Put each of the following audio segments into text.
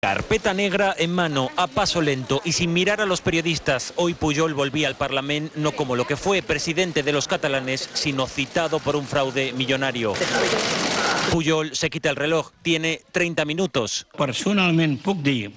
Carpeta negra en mano, a paso lento y sin mirar a los periodistas. Hoy Pujol volvía al Parlamento no como lo que fue presidente de los catalanes, sino citado por un fraude millonario. Pujol se quita el reloj, tiene 30 minutos. Personalment puc dir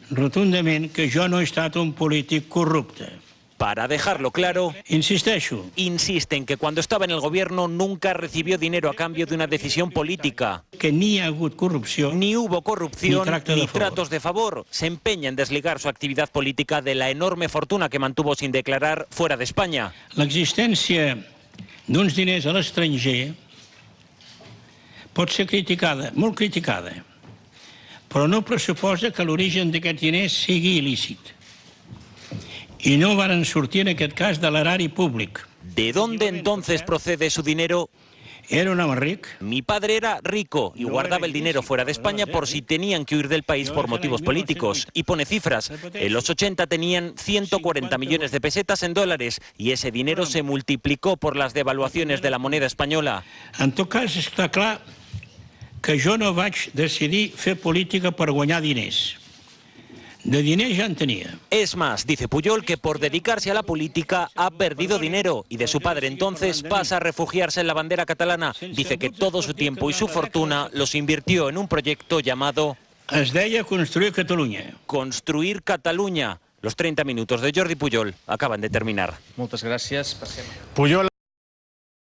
rotundament que jo no he estat un polític corrupte. Para dejarlo claro, Insisteixo. insiste en que cuando estaba en el gobierno nunca recibió dinero a cambio de una decisión política. Que ni hi ha hagut corrupció, Ni hubo corrupción, ni ni favor. tratos de favor. Se empeña en desligar su actividad política de la enorme fortuna que mantuvo sin declarar fuera de España. L'existència d'uns diners a l'estranger pot ser criticada, molt criticada, però no pressuposa que l'origen d'aquests diners sigui il·lícit. I no varen sortir en aquest cas de l'erari públic. ¿De dónde entonces procede su dinero? Era un home ric. Mi padre era rico y guardaba el dinero fuera de España por si tenían que huir del país por motivos políticos. Y pone cifras. En los 80 tenían 140 millones de pesetas en dólares y ese dinero se multiplicó por las devaluaciones de la moneda española. En tot cas, està clar que jo no vaig decidir fer política per guanyar diners. De diners ja en tenia. Es más, dice Pujol que por dedicarse a la política ha perdido dinero y de su padre entonces pasa a refugiarse en la bandera catalana. Dice que todo su tiempo y su fortuna los invirtió en un proyecto llamado Es deia Construir Catalunya. Construir Catalunya. Los 30 minutos de Jordi Pujol acaban de terminar. Moltes gràcies. Pujol